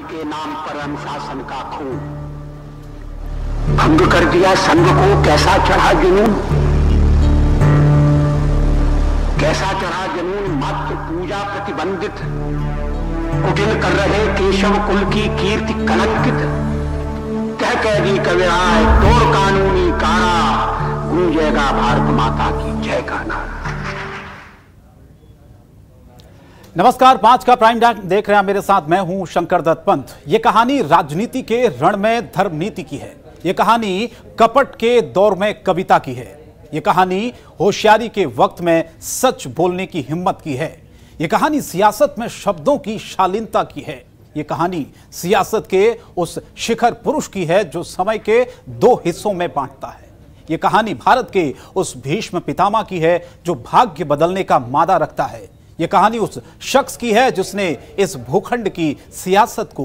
के नाम पर अनुशासन का खून भंग कर दिया संघ को। कैसा चढ़ा जुनून, कैसा चढ़ा जुनून। मात्र पूजा प्रतिबंधित कुटिल कर रहे केशव कुल की कीर्ति कलंकित। कह दी कविराय तोड़ कानूनी कारा, गूंजेगा भारत माता की जय का नारा। नमस्कार, 5 का प्राइम टाइम देख रहे हैं मेरे साथ। मैं हूं शंकर दत्त पंत। यह कहानी राजनीति के रण में धर्म नीति की है। यह कहानी कपट के दौर में कविता की है। यह कहानी होशियारी के वक्त में सच बोलने की हिम्मत की है। यह कहानी सियासत में शब्दों की शालीनता की है। यह कहानी सियासत के उस शिखर पुरुष की है जो समय के 2 हिस्सों में बांटता है। यह कहानी भारत के उस भीष्म पितामह की है जो भाग्य बदलने का मादा रखता है। यह कहानी उस शख्स की है जिसने इस भूखंड की सियासत को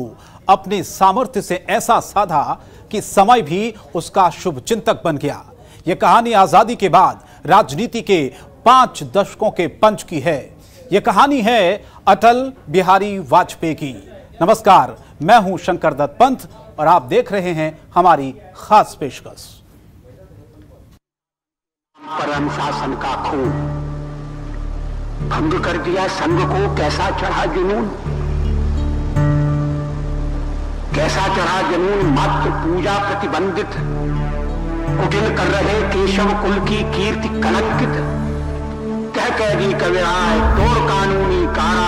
अपने सामर्थ्य से ऐसा साधा कि समय भी उसका शुभ चिंतक बन गया। यह कहानी आजादी के बाद राजनीति के 5 दशकों के पंच की है। यह कहानी है अटल बिहारी वाजपेयी की। नमस्कार, मैं हूं शंकर दत्त पंत और आप देख रहे हैं हमारी खास पेशकश। पर अनुशासन का खून भंग कर दिया संघ को। कैसा चढ़ा जुनून, कैसा चढ़ा जुनून। मात्र पूजा प्रतिबंधित कुटिल कर रहे केशव कुल की कीर्ति कलंकित। कह दी कविराय तोड़ कानूनी कारा,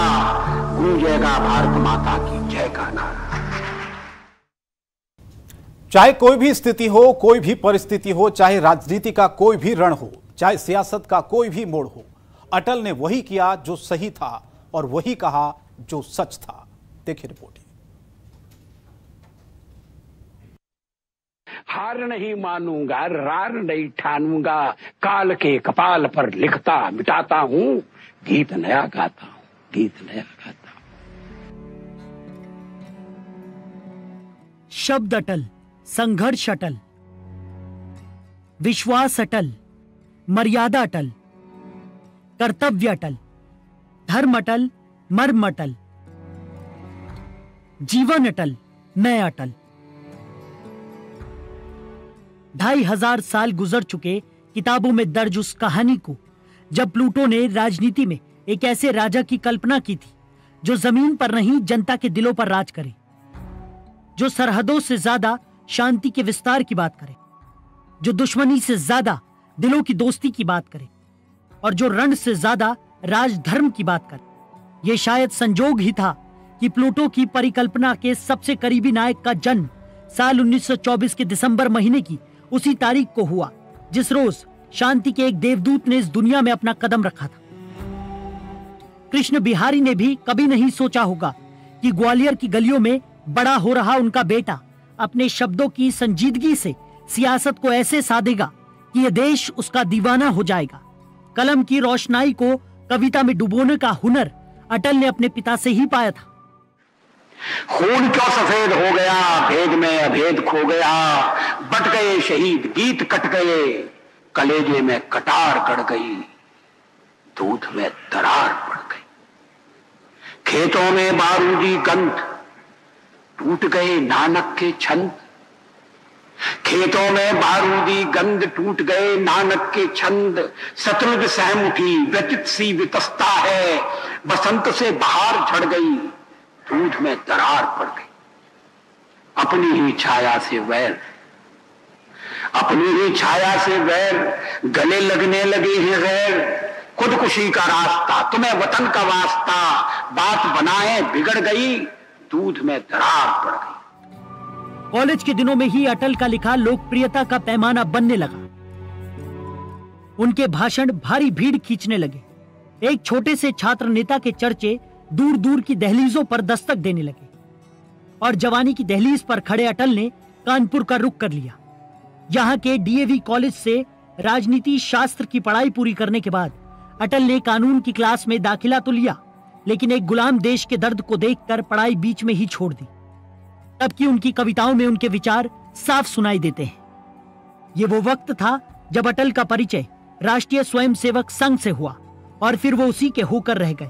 गूंजेगा भारत माता की जय का नारा। चाहे कोई भी स्थिति हो, कोई भी परिस्थिति हो, चाहे राजनीति का कोई भी रण हो, चाहे सियासत का कोई भी मोड़ हो, अटल ने वही किया जो सही था और वही कहा जो सच था। देखिए रिपोर्ट। हार नहीं मानूंगा, रार नहीं ठानूंगा, काल के कपाल पर लिखता मिटाता हूं, गीत नया गाता हूं, गीत नया गाता हूं। शब्द अटल, संघर्ष अटल, विश्वास अटल, मर्यादा अटल, कर्तव्य अटल, धर्म अटल, मर्म अटल, जीवन अटल, मैं अटल। 2500 साल गुजर चुके किताबों में दर्ज उस कहानी को जब प्लूटो ने राजनीति में एक ऐसे राजा की कल्पना की थी जो जमीन पर नहीं जनता के दिलों पर राज करे, जो सरहदों से ज्यादा शांति के विस्तार की बात करे, जो दुश्मनी से ज्यादा दिलों की दोस्ती की बात करे और जो रण से ज्यादा राजधर्म की बात करे। यह शायद संजोग ही था कि प्लूटो की परिकल्पना के सबसे करीबी नायक का जन्म साल 1924 के दिसंबर महीने की उसी तारीख को हुआ जिस रोज शांति के एक देवदूत ने इस दुनिया में अपना कदम रखा था। कृष्ण बिहारी ने भी कभी नहीं सोचा होगा कि ग्वालियर की गलियों में बड़ा हो रहा उनका बेटा अपने शब्दों की संजीदगी से सियासत को ऐसे साधेगा कि यह देश उसका दीवाना हो जाएगा। कलम की रोशनाई को कविता में डुबोने का हुनर अटल ने अपने पिता से ही पाया था। खून क्यों सफेद हो गया, भेद में अभेद खो गया, बट गए शहीद गीत कट गए, कलेजे में कटार कड़ गई, दूध में दरार पड़ गई। खेतों में बारूदी गंध, टूट गए नानक के छंद। खेतों में बारूदी गंध, टूट गए नानक के छंद। सतलुज सहम उठी व्यतीत सी वितस्ता है, बसंत से बहार झड़ गई, दूध में दरार पड़ गई। अपनी ही छाया से वैर, अपनी ही छाया से वैर, गले लगने लगे हैं गैर। खुदकुशी का रास्ता, तुम्हें वतन का वास्ता, बात बनाए बिगड़ गई, दूध में दरार पड़ गई। कॉलेज के दिनों में ही अटल का लिखा लोकप्रियता का पैमाना बनने लगा। उनके भाषण भारी भीड़ खींचने लगे। एक छोटे से छात्र नेता के चर्चे दूर दूर की दहलीजों पर दस्तक देने लगे और जवानी की दहलीज पर खड़े अटल ने कानपुर का रुख कर लिया। यहाँ के डीएवी कॉलेज से राजनीति शास्त्र की पढ़ाई पूरी करने के बाद अटल ने कानून की क्लास में दाखिला तो लिया, लेकिन एक गुलाम देश के दर्द को देखकर पढ़ाई बीच में ही छोड़ दी। तब की उनकी कविताओं में उनके विचार साफ सुनाई देते हैं। ये वो वक्त था जब अटल का परिचय राष्ट्रीय स्वयंसेवक संघ से हुआ और फिर वो उसी के होकर रह गए।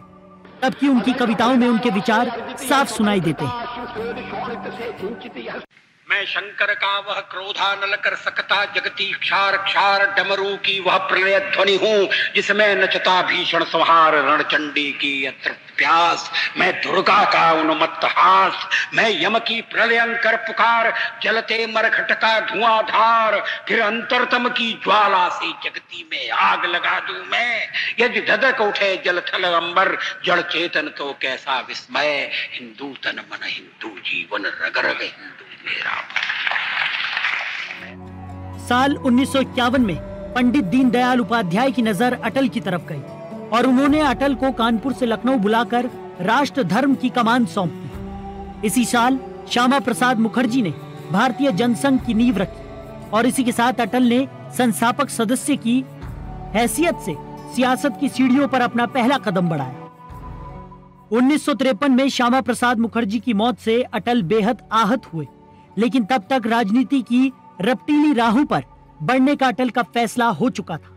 तब की उनकी कविताओं में उनके विचार साफ सुनाई देते हैं। मैं शंकर का वह क्रोधा नल कर सकता जगती क्षार क्षार डमरू की वह प्रलय ध्वनि हूँ जिसमें नचता भीषण संहार रणचंडी की अतृप्त प्यास। मैं दुर्गा का उन्मत्त हास, मैं यम की प्रलयंकर पुकार, जलते मरघट का धुआंधार, फिर अंतरतम की ज्वाला से जगती में आग लगा दूं मैं। यदि धधक उठे जल थल अंबर, जड़ चेतन तो कैसा विस्मय। हिंदू तन मन हिंदू जीवन रग रग हिंदू मेरा। साल 1951 में पंडित दीनदयाल उपाध्याय की नजर अटल की तरफ गई और उन्होंने अटल को कानपुर से लखनऊ बुलाकर राष्ट्र धर्म की कमान सौंप दी। इसी साल श्यामा प्रसाद मुखर्जी ने भारतीय जनसंघ की नींव रखी और इसी के साथ अटल ने संस्थापक सदस्य की हैसियत से सियासत की सीढ़ियों पर अपना पहला कदम बढ़ाया। 1953 में श्यामा प्रसाद मुखर्जी की मौत से अटल बेहद आहत हुए, लेकिन तब तक राजनीति की रपटीली राहों पर बढ़ने का अटल का फैसला हो चुका था।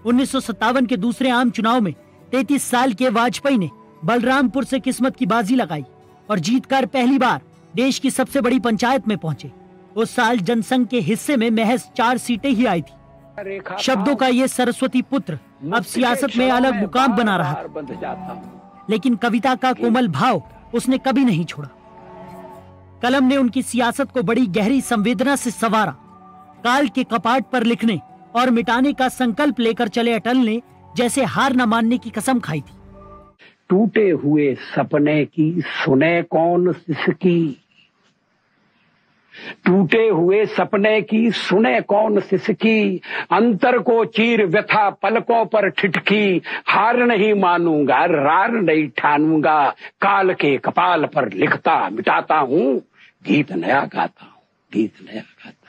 1957 के दूसरे आम चुनाव में 33 साल के वाजपेयी ने बलरामपुर से किस्मत की बाजी लगाई और जीतकर पहली बार देश की सबसे बड़ी पंचायत में पहुंचे। उस साल जनसंघ के हिस्से में महज 4 सीटें ही आई थी। शब्दों का ये सरस्वती पुत्र अब सियासत में अलग मुकाम बना रहा था, लेकिन कविता का कोमल भाव उसने कभी नहीं छोड़ा। कलम ने उनकी सियासत को बड़ी गहरी संवेदना से संवारा। काल के कपाट पर लिखने और मिटाने का संकल्प लेकर चले अटल ने जैसे हार न मानने की कसम खाई थी। टूटे हुए सपने की सुने कौन सिसकी, टूटे हुए सपने की सुने कौन सिसकी, अंतर को चीर व्यथा पलकों पर ठिठकी, हार नहीं मानूंगा रार नहीं ठानूंगा, काल के कपाल पर लिखता मिटाता हूँ, गीत नया गाता हूँ, गीत नया गाता हूँ।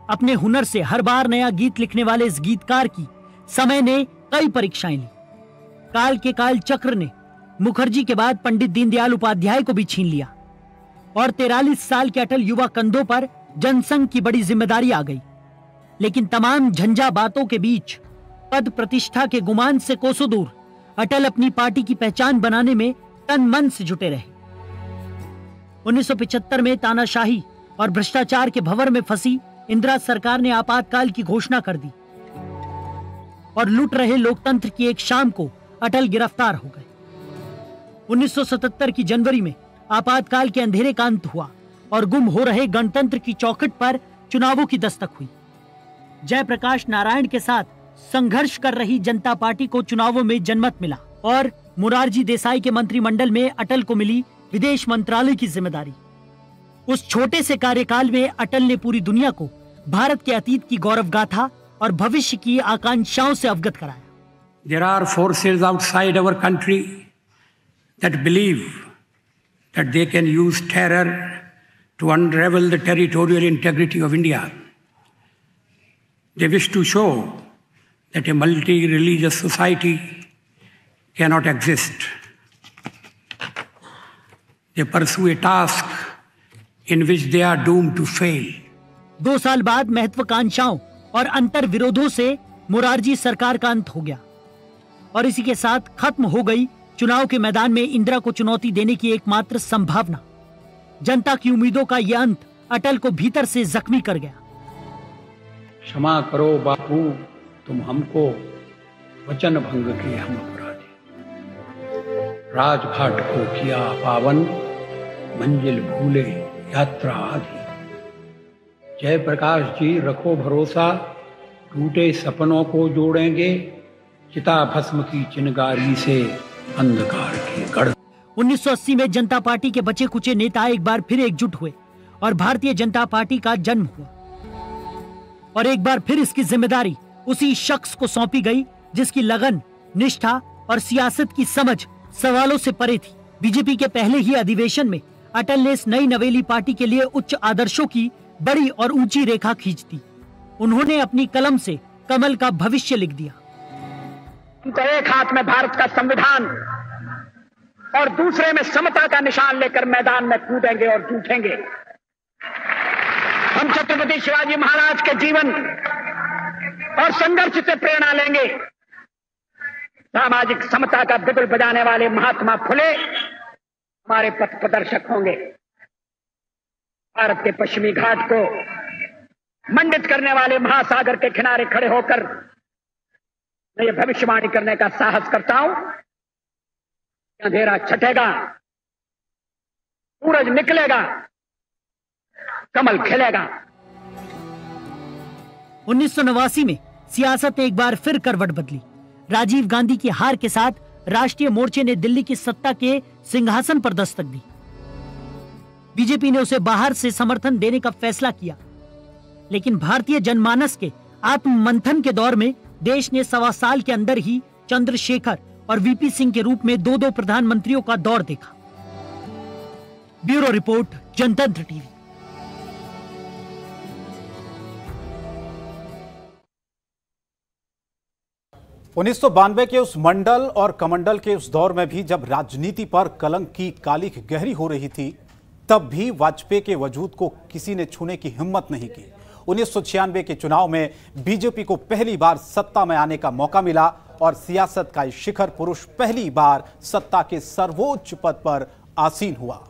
अपने हुनर से हर बार नया गीत लिखने वाले इस गीतकार की समय ने कई परीक्षाएं ली। काल के काल चक्र ने मुखर्जी के बाद पंडित दीनदयाल उपाध्याय को भी छीन लिया और 43 साल के अटल युवा कंधों पर जनसंघ की बड़ी जिम्मेदारी आ गई। लेकिन तमाम झंझा बातों के बीच पद प्रतिष्ठा के गुमान से कोसों दूर अटल अपनी पार्टी की पहचान बनाने में तन मन से जुटे रहे। 1975 में तानाशाही और भ्रष्टाचार के भंवर में फंसी इंदिरा सरकार ने आपातकाल की घोषणा कर दी और लूट रहे लोकतंत्र की एक शाम को अटल गिरफ्तार हो गए। 1977 की जनवरी में आपातकाल के अंधेरे का अंत हुआ और गुम हो रहे गणतंत्र की चौखट पर चुनावों की दस्तक हुई। जयप्रकाश नारायण के साथ संघर्ष कर रही जनता पार्टी को चुनावों में जनमत मिला और मोरारजी देसाई के मंत्रिमंडल में अटल को मिली विदेश मंत्रालय की जिम्मेदारी। उस छोटे से कार्यकाल में अटल ने पूरी दुनिया को भारत के अतीत की गौरव गाथा और भविष्य की आकांक्षाओं से अवगत कराया। There are forces outside our country that believe that they can use terror to unravel the territorial integrity of India. They wish to show that a multi-religious society cannot exist. They pursue a task in which they are doomed to fail. 2 साल बाद महत्वाकांक्षाओं और अंतर विरोधों से मोरारजी सरकार का अंत हो गया और इसी के साथ खत्म हो गई चुनाव के मैदान में इंदिरा को चुनौती देने की एकमात्र संभावना। जनता की उम्मीदों का यह अंत अटल को भीतर से जख्मी कर गया। क्षमा करो बापू तुम हमको, वचन भंग के हम अपराधी, राजघाट को किया पावन, मंजिल भूले यात्रा आधी। जयप्रकाश जी रखो भरोसा, टूटे सपनों को जोड़ेंगे, चिता भस्म की चिनगारी से अंधकार के गढ़। 1980 में जनता पार्टी के बचे कुचे नेता एक बार फिर एकजुट हुए और भारतीय जनता पार्टी का जन्म हुआ और एक बार फिर इसकी जिम्मेदारी उसी शख्स को सौंपी गई जिसकी लगन, निष्ठा और सियासत की समझ सवालों से परे थी। बीजेपी के पहले ही अधिवेशन में अटल ने इस नई नवेली पार्टी के लिए उच्च आदर्शों की बड़ी और ऊंची रेखा खींच दी। उन्होंने अपनी कलम से कमल का भविष्य लिख दिया। तो एक हाथ में भारत का संविधान और दूसरे में समता का निशान लेकर मैदान में कूदेंगे और जूझेंगे। हम छत्रपति शिवाजी महाराज के जीवन और संघर्ष से प्रेरणा लेंगे। सामाजिक समता का बिगुल बजाने वाले महात्मा फुले हमारे पथ प्रदर्शक होंगे। भारत के पश्चिमी घाट को मंडित करने वाले महासागर के किनारे खड़े होकर मैं ये भविष्यवाणी करने का साहस करता हूं, अंधेरा छटेगा, सूरज निकलेगा, कमल खिलेगा। 1989 में सियासत ने एक बार फिर करवट बदली। राजीव गांधी की हार के साथ राष्ट्रीय मोर्चे ने दिल्ली की सत्ता के सिंहासन पर दस्तक दी। बीजेपी ने उसे बाहर से समर्थन देने का फैसला किया, लेकिन भारतीय जनमानस के आत्ममंथन के दौर में देश ने 1.25 साल के अंदर ही चंद्रशेखर और वीपी सिंह के रूप में 2 प्रधानमंत्रियों का दौर देखा। ब्यूरो रिपोर्ट, जनतंत्र टीवी। उन्नीस के उस मंडल और कमंडल के उस दौर में भी जब राजनीति पर कलंक की कालिख गहरी हो रही थी, तब भी वाजपेयी के वजूद को किसी ने छूने की हिम्मत नहीं की। 1996 के चुनाव में बीजेपी को पहली बार सत्ता में आने का मौका मिला और सियासत का शिखर पुरुष पहली बार सत्ता के सर्वोच्च पद पर आसीन हुआ।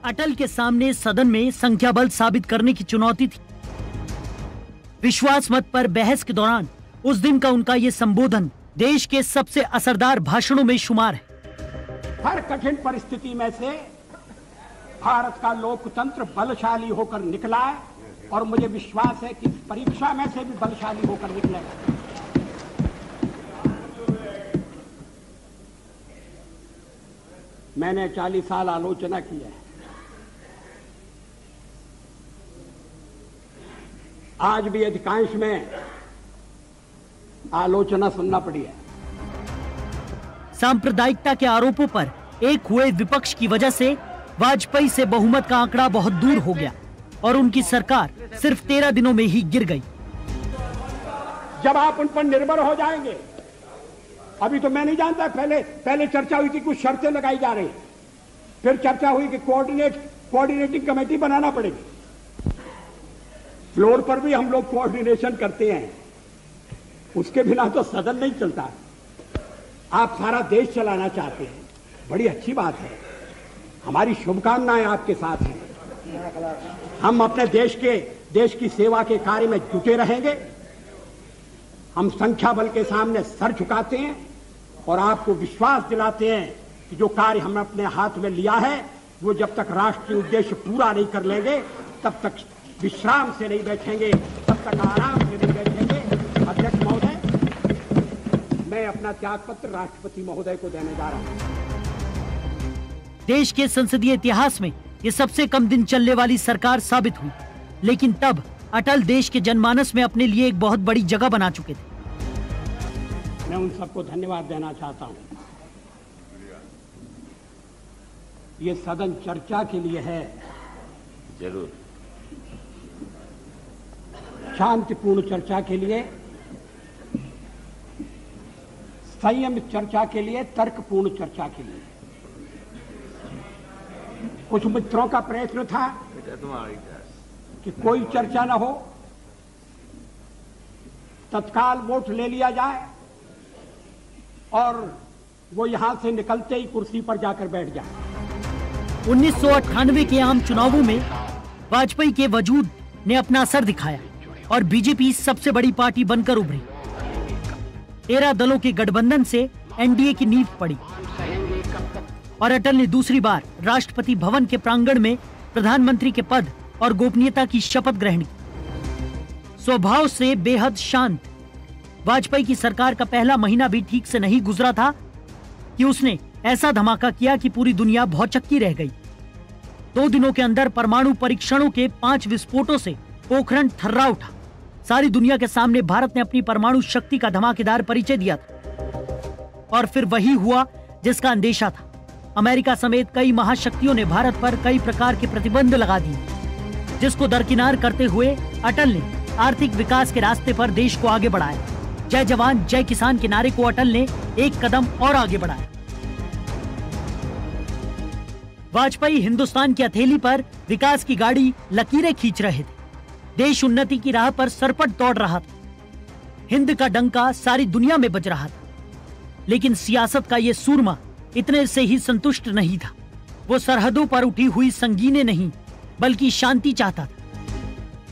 अटल के सामने सदन में संख्या बल साबित करने की चुनौती थी। विश्वास मत पर बहस के दौरान उस दिन का उनका ये संबोधन देश के सबसे असरदार भाषणों में शुमार है। हर कठिन परिस्थिति में से भारत का लोकतंत्र बलशाली होकर निकला है और मुझे विश्वास है कि परीक्षा में से भी बलशाली होकर निकलेगा। मैंने 40 साल आलोचना की है। आज भी अधिकांश में आलोचना सुनना पड़ी है। सांप्रदायिकता के आरोपों पर एक हुए विपक्ष की वजह से वाजपेयी से बहुमत का आंकड़ा बहुत दूर हो गया और उनकी सरकार सिर्फ 13 दिनों में ही गिर गई। जब आप उन पर निर्भर हो जाएंगे, अभी तो मैं नहीं जानता, पहले चर्चा हुई थी, कुछ शर्तें लगाई जा रही, फिर चर्चा हुई कि कोऑर्डिनेटिंग कमेटी बनाना पड़ेगी। फ्लोर पर भी हम लोग कोऑर्डिनेशन करते हैं, उसके बिना तो सदन नहीं चलता। आप सारा देश चलाना चाहते हैं, बड़ी अच्छी बात है, हमारी शुभकामनाएं आपके साथ हैं। हम अपने देश की सेवा के कार्य में जुटे रहेंगे। हम संख्या बल के सामने सर झुकाते हैं और आपको विश्वास दिलाते हैं कि जो कार्य हमने अपने हाथ में लिया है वो जब तक राष्ट्रीय उद्देश्य पूरा नहीं कर लेंगे तब तक विश्राम से नहीं बैठेंगे, तब तक आराम से नहीं बैठेंगे। अध्यक्ष महोदय, मैं अपना त्यागपत्र राष्ट्रपति महोदय को देने जा रहा हूं। देश के संसदीय इतिहास में ये सबसे कम दिन चलने वाली सरकार साबित हुई, लेकिन तब अटल देश के जनमानस में अपने लिए एक बहुत बड़ी जगह बना चुके थे। मैं उन सबको धन्यवाद देना चाहता हूं। ये सदन चर्चा के लिए है, जरूर शांतिपूर्ण चर्चा के लिए, संयमित चर्चा के लिए, तर्कपूर्ण चर्चा के लिए। कुछ मित्रों का प्रयत्न था कि कोई चर्चा न हो, तत्काल वोट ले लिया जाए और वो यहां से निकलते ही कुर्सी पर जाकर बैठ जाए। 1998 के आम चुनावों में वाजपेयी के वजूद ने अपना असर दिखाया और बीजेपी सबसे बड़ी पार्टी बनकर उभरी। 13 दलों के गठबंधन से एनडीए की नींव पड़ी और अटल ने दूसरी बार राष्ट्रपति भवन के प्रांगण में प्रधानमंत्री के पद और गोपनीयता की शपथ ग्रहण की। स्वभाव से बेहद शांत वाजपेयी की सरकार का पहला महीना भी ठीक से नहीं गुजरा था कि उसने ऐसा धमाका किया कि पूरी दुनिया भौचक्की रह गई। 2 दिनों के अंदर परमाणु परीक्षणों के 5 विस्फोटों से पोखरण थर्रा उठा सारी दुनिया के सामने भारत ने अपनी परमाणु शक्ति का धमाकेदार परिचय दिया था। और फिर वही हुआ जिसका अंदेशा था। अमेरिका समेत कई महाशक्तियों ने भारत पर कई प्रकार के प्रतिबंध लगा दिए, जिसको दरकिनार करते हुए अटल ने आर्थिक विकास के रास्ते पर देश को आगे बढ़ाया। जय जवान जय किसान के नारे को अटल ने एक कदम और आगे बढ़ाया। वाजपेयी हिंदुस्तान की हथेली पर विकास की गाड़ी लकीरें खींच रहे थे। देश उन्नति की राह पर सरपट दौड़ रहा था। हिंद का डंका सारी दुनिया में बज रहा था। लेकिन सियासत का ये सूरमा इतने से ही संतुष्ट नहीं था। वो सरहदों पर उठी हुई संगीनें नहीं, बल्कि शांति चाहता था।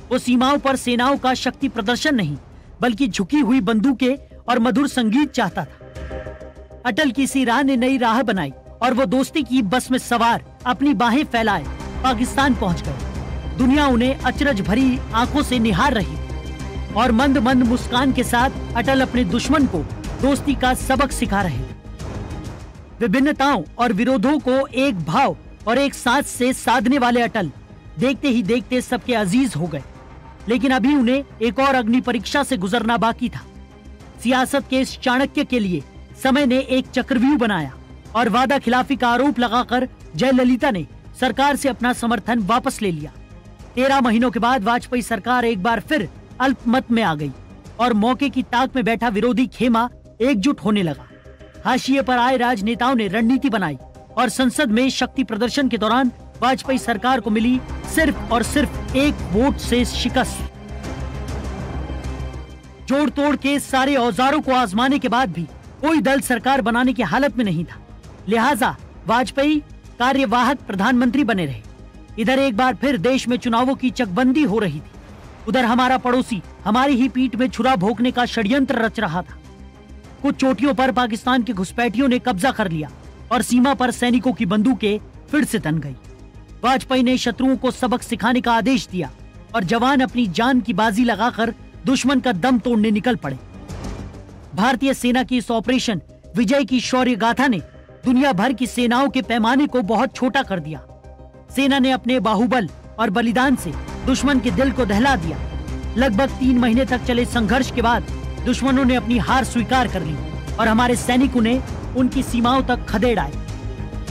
वो सीमाओं पर सेनाओं का शक्ति प्रदर्शन नहीं, बल्कि झुकी हुई बंदूकें और मधुर संगीत चाहता था। अटल की सी राह ने नई राह बनाई और वो दोस्ती की बस में सवार अपनी बाहें फैलाए पाकिस्तान पहुंच गए। दुनिया उन्हें अचरज भरी आंखों से निहार रही और मंद मंद मुस्कान के साथ अटल अपने दुश्मन को दोस्ती का सबक सिखा रहे थे। विभिन्नताओं और विरोधों को एक भाव और एक सांस से साधने वाले अटल देखते ही देखते सबके अजीज हो गए। लेकिन अभी उन्हें एक और अग्नि परीक्षा से गुजरना बाकी था। सियासत के इस चाणक्य के लिए समय ने एक चक्रव्यूह बनाया और वादा खिलाफी का आरोप लगाकर जयललिता ने सरकार से अपना समर्थन वापस ले लिया। 13 महीनों के बाद वाजपेयी सरकार एक बार फिर अल्पमत में आ गई और मौके की ताक में बैठा विरोधी खेमा एकजुट होने लगा। हाशिए पर आए राजनेताओं ने रणनीति बनाई और संसद में शक्ति प्रदर्शन के दौरान वाजपेयी सरकार को मिली सिर्फ और सिर्फ एक वोट से शिकस्त। जोड़ तोड़ के सारे औजारों को आजमाने के बाद भी कोई दल सरकार बनाने की हालत में नहीं था। लिहाजा वाजपेयी कार्यवाहक प्रधानमंत्री बने रहे। इधर एक बार फिर देश में चुनावों की चकबंदी हो रही थी। उधर हमारा पड़ोसी हमारी ही पीठ में छुरा भोंकने का षड्यंत्र रच रहा था। कुछ चोटियों पर पाकिस्तान के घुसपैठियों ने कब्जा कर लिया और सीमा पर सैनिकों की बंदूकें फिर से तन गई। वाजपेयी ने शत्रुओं को सबक सिखाने का आदेश दिया और जवान अपनी जान की बाजी लगाकर दुश्मन का दम तोड़ने निकल पड़े। भारतीय सेना की इस ऑपरेशन विजय की शौर्य गाथा ने दुनिया भर की सेनाओं के पैमाने को बहुत छोटा कर दिया। सेना ने अपने बाहुबल और बलिदान से दुश्मन के दिल को दहला दिया। लगभग 3 महीने तक चले संघर्ष के बाद दुश्मनों ने अपनी हार स्वीकार कर ली और हमारे सैनिकों ने उनकी सीमाओं तक खदेड़ आए।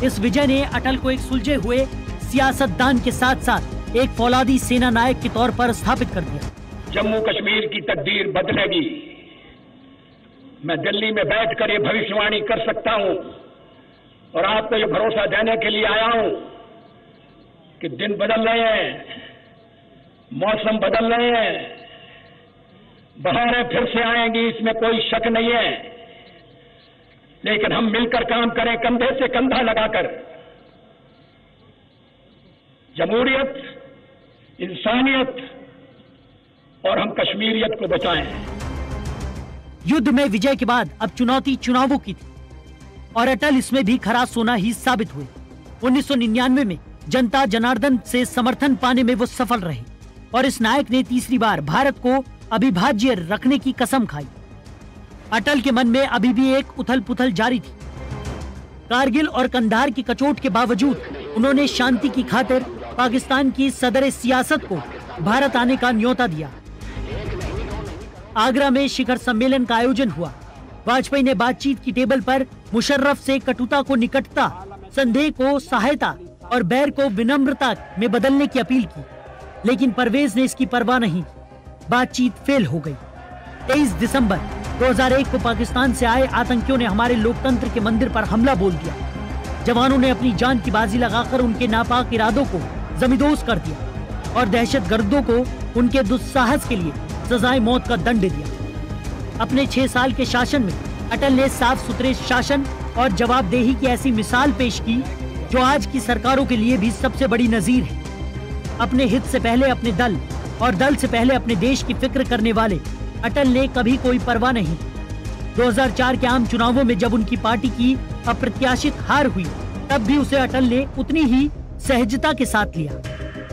इस विजय ने अटल को एक सुलझे हुए सियासतदान के साथ साथ एक फौलादी सेना नायक के तौर पर स्थापित कर दिया। जम्मू कश्मीर की तकदीर बदलेगी। मैं दिल्ली में बैठकर ये भविष्यवाणी कर सकता हूं और आपको ये भरोसा देने के लिए आया हूं कि दिन बदल रहे हैं, मौसम बदल रहे हैं, बहारें फिर से आएंगी, इसमें कोई शक नहीं है। लेकिन हम मिलकर काम करें, कंधे से कंधा लगाकर। जमहूरियत, इंसानियत और हम कश्मीरियत को बचाएं। युद्ध में विजय के बाद अब चुनौती चुनावों की थी और अटल इसमें भी खरा सोना ही साबित हुए। 1999 में जनता जनार्दन से समर्थन पाने में वो सफल रहे और इस नायक ने तीसरी बार भारत को अविभाज्य रखने की कसम खाई। अटल के मन में अभी भी एक उथल पुथल जारी थी। कारगिल और कंधार की कचोट के बावजूद उन्होंने शांति की खातिर पाकिस्तान की सदर सियासत को भारत आने का न्योता दिया। आगरा में शिखर सम्मेलन का आयोजन हुआ। वाजपेयी ने बातचीत की टेबल पर मुशर्रफ से कटुता को निकटता, संदेह को सहायता और बैर को विनम्रता में बदलने की अपील की, लेकिन परवेज ने इसकी परवाह नहीं। बातचीत फेल हो गई। 23 दिसंबर 2001 को पाकिस्तान से आए आतंकियों ने हमारे लोकतंत्र के मंदिर पर हमला बोल दिया। जवानों ने अपनी जान की बाजी लगाकर उनके नापाक इरादों को जमींदोज कर दिया और दहशतगर्दों को उनके दुस्साहस के लिए सजाए मौत का दंड दिया। अपने 6 साल के शासन में अटल ने साफ सुथरे शासन और जवाबदेही की ऐसी मिसाल पेश की जो आज की सरकारों के लिए भी सबसे बड़ी नजीर है। अपने हित से पहले अपने दल और दल से पहले अपने देश की फिक्र करने वाले अटल ने कभी कोई परवाह नहीं। 2004 के आम चुनावों में जब उनकी पार्टी की अप्रत्याशित हार हुई, तब भी उसे अटल ने उतनी ही सहजता के साथ लिया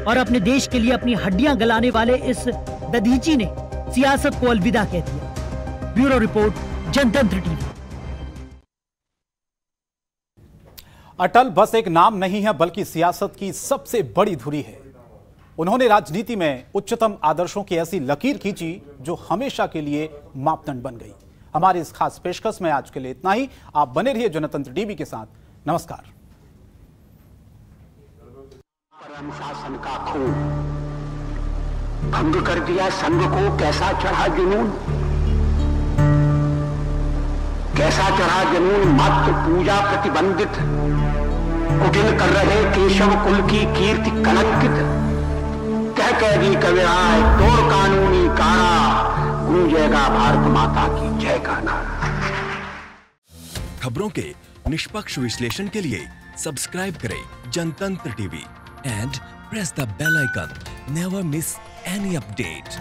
और अपने देश के लिए अपनी हड्डियां गलाने वाले इस दधीची ने सियासत को अलविदा कह दिया। ब्यूरो रिपोर्ट, जनतंत्र टीवी। अटल बस एक नाम नहीं है, बल्कि सियासत की सबसे बड़ी धुरी है। उन्होंने राजनीति में उच्चतम आदर्शों की ऐसी लकीर खींची जो हमेशा के लिए मापदंड बन गई। हमारी इस खास पेशकश में आज के लिए इतना ही। आप बने रहिए जनतंत्र टीवी के साथ। नमस्कार। अनुशासन का खून भंग कर दिया संघ को, कैसा चढ़ा जुनून, कैसा चढ़ा जुनून। मात्र पूजा प्रतिबंधित, कुटिल कर रहे केशव कुल की कीर्ति कलंकित। कह दी कविराय तोड़ कानूनी कारा, गूंजेगा भारत माता की जय का नारा। खबरों के निष्पक्ष विश्लेषण के लिए सब्सक्राइब करें जनतंत्र TV and press the bell icon. Never miss any update.